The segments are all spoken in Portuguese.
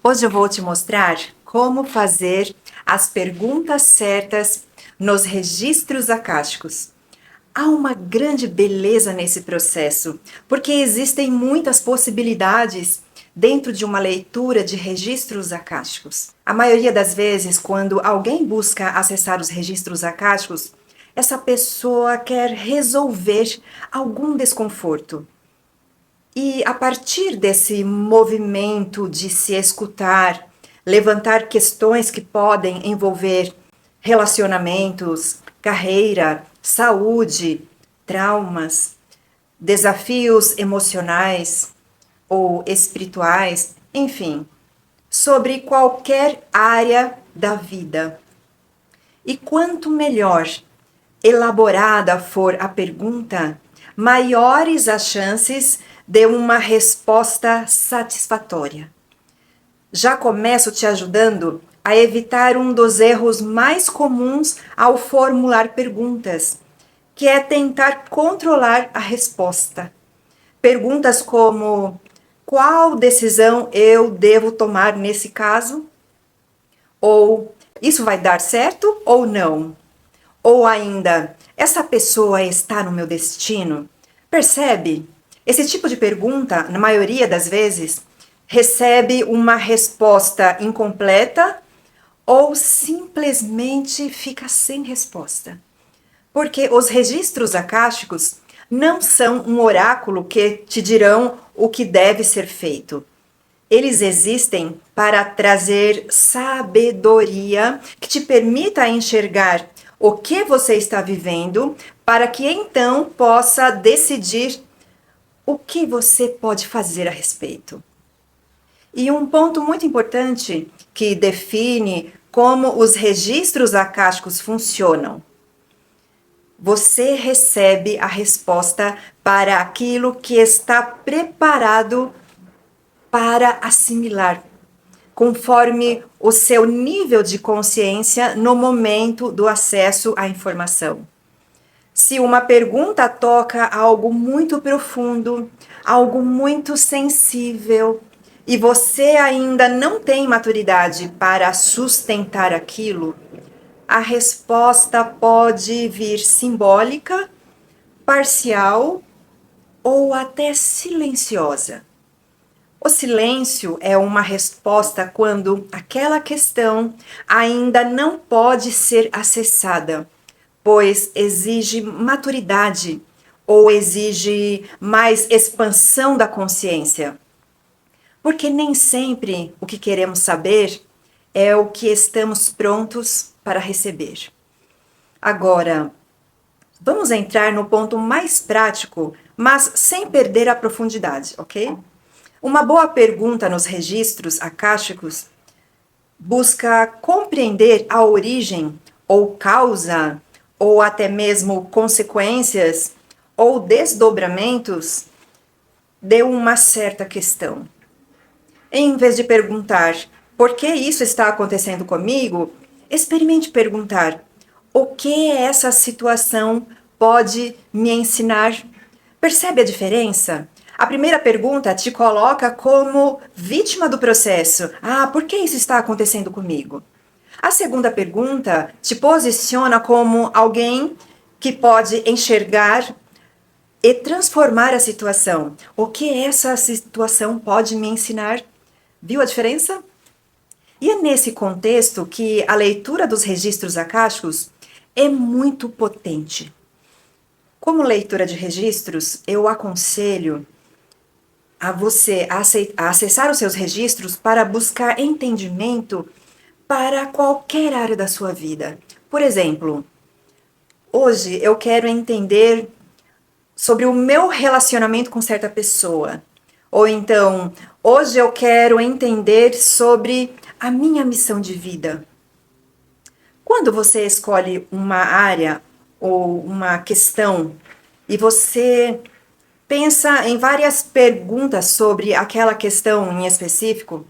Hoje eu vou te mostrar como fazer as perguntas certas nos registros akáshicos. Há uma grande beleza nesse processo, porque existem muitas possibilidades dentro de uma leitura de registros akáshicos. A maioria das vezes, quando alguém busca acessar os registros akáshicos, essa pessoa quer resolver algum desconforto. E a partir desse movimento de se escutar, levantar questões que podem envolver relacionamentos, carreira, saúde, traumas, desafios emocionais ou espirituais, enfim, sobre qualquer área da vida. E quanto melhor elaborada for a pergunta, maiores as chances de uma resposta satisfatória. Já começo te ajudando a evitar um dos erros mais comuns ao formular perguntas, que é tentar controlar a resposta. Perguntas como: qual decisão eu devo tomar nesse caso? Ou isso vai dar certo ou não? Ou ainda, essa pessoa está no meu destino? Percebe? Esse tipo de pergunta, na maioria das vezes, recebe uma resposta incompleta ou simplesmente fica sem resposta. Porque os registros akáshicos não são um oráculo que te dirão o que deve ser feito. Eles existem para trazer sabedoria que te permita enxergar o que você está vivendo, para que então possa decidir o que você pode fazer a respeito. E um ponto muito importante que define como os registros akáshicos funcionam. Você recebe a resposta para aquilo que está preparado para assimilar, conforme o seu nível de consciência no momento do acesso à informação. Se uma pergunta toca algo muito profundo, algo muito sensível, e você ainda não tem maturidade para sustentar aquilo, a resposta pode vir simbólica, parcial ou até silenciosa. O silêncio é uma resposta quando aquela questão ainda não pode ser acessada, pois exige maturidade ou exige mais expansão da consciência. Porque nem sempre o que queremos saber é o que estamos prontos para receber. Agora, vamos entrar no ponto mais prático, mas sem perder a profundidade, ok? Uma boa pergunta nos registros akáshicos busca compreender a origem ou causa, ou até mesmo consequências ou desdobramentos de uma certa questão. Em vez de perguntar por que isso está acontecendo comigo, experimente perguntar o que essa situação pode me ensinar. Percebe a diferença? A primeira pergunta te coloca como vítima do processo. Ah, por que isso está acontecendo comigo? A segunda pergunta te posiciona como alguém que pode enxergar e transformar a situação. O que essa situação pode me ensinar? Viu a diferença? E é nesse contexto que a leitura dos registros akáshicos é muito potente. Como leitura de registros, eu aconselho a você a acessar os seus registros para buscar entendimento para qualquer área da sua vida. Por exemplo, hoje eu quero entender sobre o meu relacionamento com certa pessoa. Ou então, hoje eu quero entender sobre a minha missão de vida. Quando você escolhe uma área ou uma questão e você pensa em várias perguntas sobre aquela questão em específico,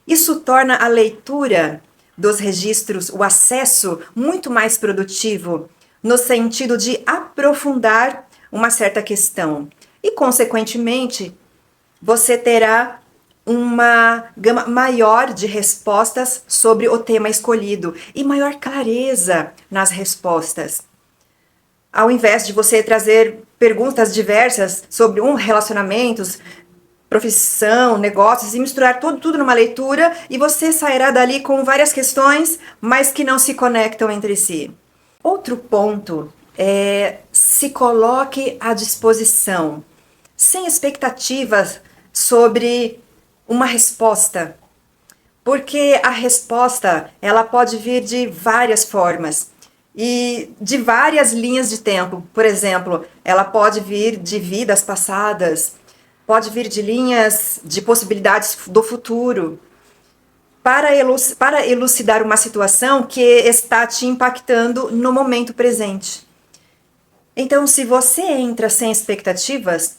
isso torna a leitura dos registros, o acesso, muito mais produtivo, no sentido de aprofundar uma certa questão. E, consequentemente, você terá uma gama maior de respostas sobre o tema escolhido e maior clareza nas respostas. Ao invés de você trazer perguntas diversas sobre relacionamentos, profissão, negócios e misturar tudo numa leitura e você sairá dali com várias questões, mas que não se conectam entre si. Outro ponto é se coloque à disposição, sem expectativas sobre uma resposta, porque a resposta ela pode vir de várias formas e de várias linhas de tempo. Por exemplo, ela pode vir de vidas passadas, pode vir de linhas de possibilidades do futuro, para elucidar uma situação que está te impactando no momento presente. Então, se você entra sem expectativas,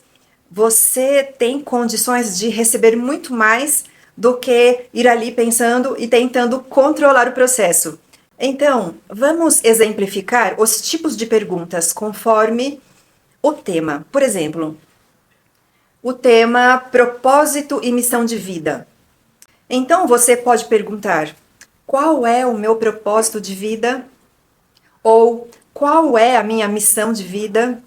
você tem condições de receber muito mais do que ir ali pensando e tentando controlar o processo. Então, vamos exemplificar os tipos de perguntas conforme o tema. Por exemplo, o tema propósito e missão de vida. Então, você pode perguntar: qual é o meu propósito de vida? Ou qual é a minha missão de vida?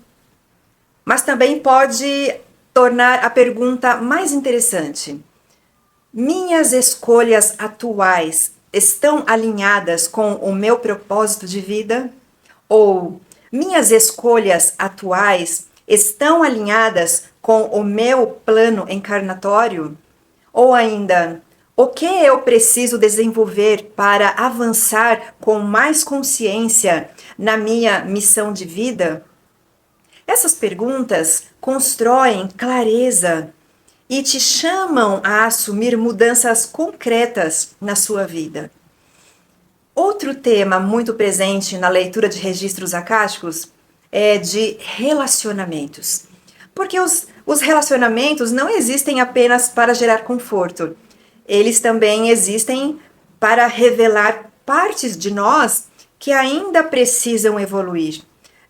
Mas também pode tornar a pergunta mais interessante. Minhas escolhas atuais estão alinhadas com o meu propósito de vida? Ou minhas escolhas atuais estão alinhadas com o meu plano encarnatório? Ou ainda, o que eu preciso desenvolver para avançar com mais consciência na minha missão de vida? Essas perguntas constroem clareza e te chamam a assumir mudanças concretas na sua vida. Outro tema muito presente na leitura de registros acásticos é de relacionamentos. Porque os relacionamentos não existem apenas para gerar conforto. Eles também existem para revelar partes de nós que ainda precisam evoluir,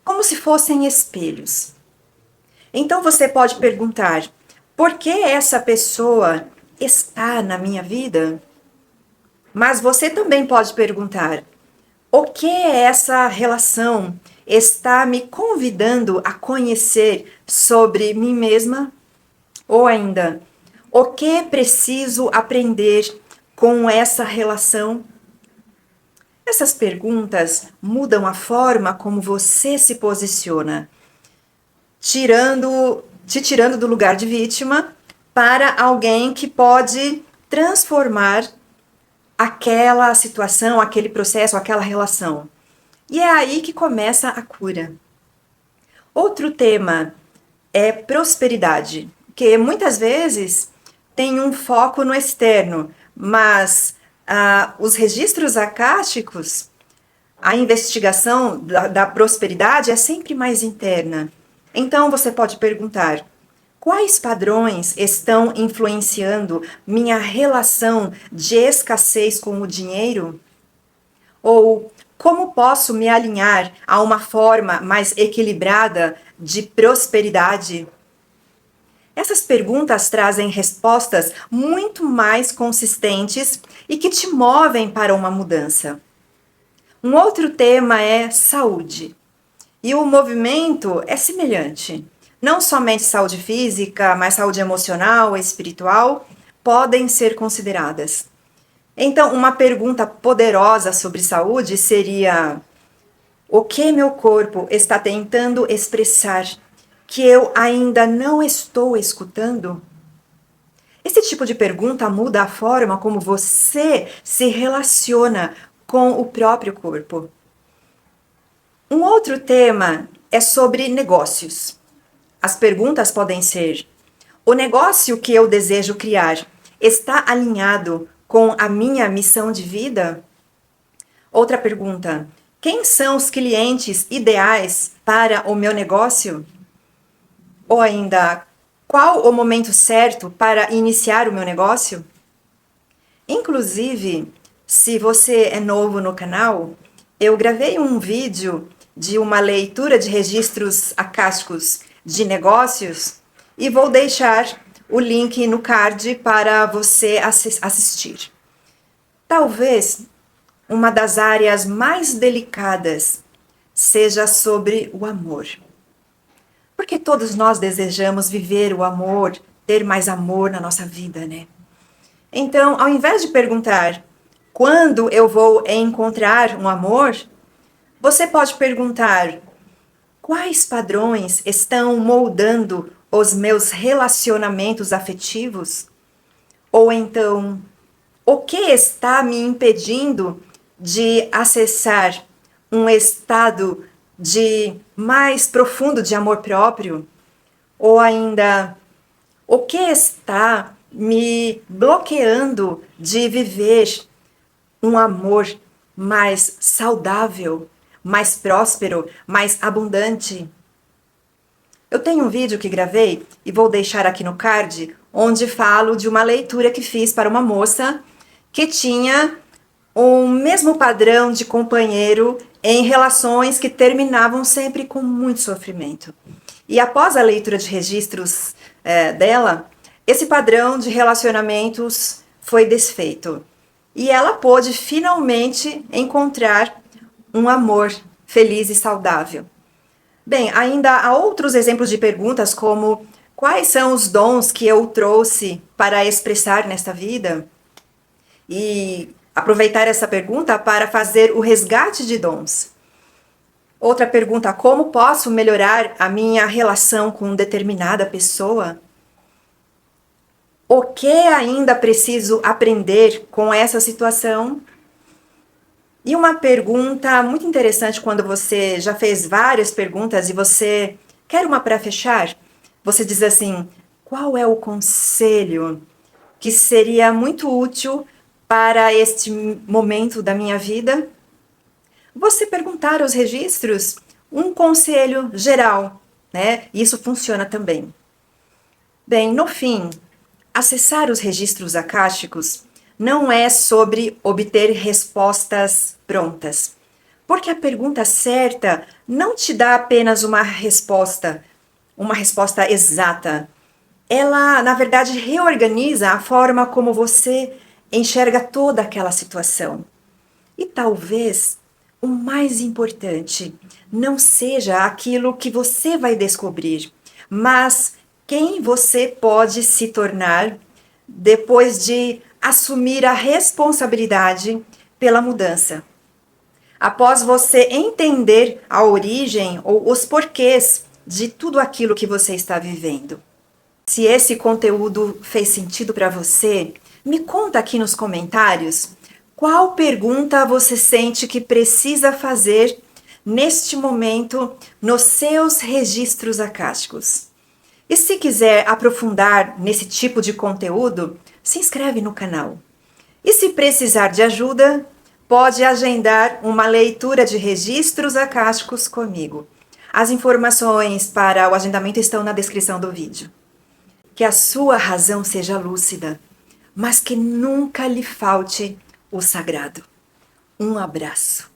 como se fossem espelhos. Então você pode perguntar: por que essa pessoa está na minha vida? Mas você também pode perguntar: o que essa relação está me convidando a conhecer sobre mim mesma? Ou ainda, o que preciso aprender com essa relação? Essas perguntas mudam a forma como você se posiciona, te tirando do lugar de vítima para alguém que pode transformar aquela situação, aquele processo, aquela relação. E é aí que começa a cura. Outro tema é prosperidade, que muitas vezes tem um foco no externo, mas os registros acásticos, a investigação da prosperidade é sempre mais interna. Então você pode perguntar: quais padrões estão influenciando minha relação de escassez com o dinheiro? Ou como posso me alinhar a uma forma mais equilibrada de prosperidade? Essas perguntas trazem respostas muito mais consistentes e que te movem para uma mudança. Um outro tema é saúde. E o movimento é semelhante. Não somente saúde física, mas saúde emocional e espiritual podem ser consideradas. Então, uma pergunta poderosa sobre saúde seria: o que meu corpo está tentando expressar que eu ainda não estou escutando? Esse tipo de pergunta muda a forma como você se relaciona com o próprio corpo. Um outro tema é sobre negócios. As perguntas podem ser: o negócio que eu desejo criar está alinhado com a minha missão de vida? Outra pergunta: quem são os clientes ideais para o meu negócio? Ou ainda, qual o momento certo para iniciar o meu negócio? Inclusive, se você é novo no canal, eu gravei um vídeo de uma leitura de registros acásticos de negócios e vou deixar o link no card para você assistir. Talvez uma das áreas mais delicadas seja sobre o amor. Porque todos nós desejamos viver o amor, ter mais amor na nossa vida, né? Então, ao invés de perguntar quando eu vou encontrar um amor, você pode perguntar quais padrões estão moldando os meus relacionamentos afetivos? Ou então, o que está me impedindo de acessar um estado de mais profundo de amor próprio? Ou ainda, o que está me bloqueando de viver um amor mais saudável, mais próspero, mais abundante? Eu tenho um vídeo que gravei e vou deixar aqui no card, onde falo de uma leitura que fiz para uma moça que tinha o mesmo padrão de companheiro em relações que terminavam sempre com muito sofrimento. E após a leitura de registros dela, esse padrão de relacionamentos foi desfeito. E ela pôde finalmente encontrar um amor feliz e saudável. Bem, ainda há outros exemplos de perguntas como quais são os dons que eu trouxe para expressar nesta vida? E aproveitar essa pergunta para fazer o resgate de dons. Outra pergunta, como posso melhorar a minha relação com determinada pessoa? O que ainda preciso aprender com essa situação? E uma pergunta muito interessante quando você já fez várias perguntas e você quer uma para fechar, você diz assim, qual é o conselho que seria muito útil para este momento da minha vida? Você perguntar aos registros um conselho geral, né? Isso funciona também. Bem, no fim, acessar os registros akáshicos não é sobre obter respostas prontas. Porque a pergunta certa não te dá apenas uma resposta exata. Ela, na verdade, reorganiza a forma como você enxerga toda aquela situação. E talvez o mais importante não seja aquilo que você vai descobrir, mas quem você pode se tornar depois de assumir a responsabilidade pela mudança. Após você entender a origem ou os porquês de tudo aquilo que você está vivendo. Se esse conteúdo fez sentido para você, me conta aqui nos comentários qual pergunta você sente que precisa fazer neste momento nos seus registros akáshicos. E se quiser aprofundar nesse tipo de conteúdo, se inscreve no canal. E se precisar de ajuda, pode agendar uma leitura de registros akáshicos comigo. As informações para o agendamento estão na descrição do vídeo. Que a sua razão seja lúcida, mas que nunca lhe falte o sagrado. Um abraço.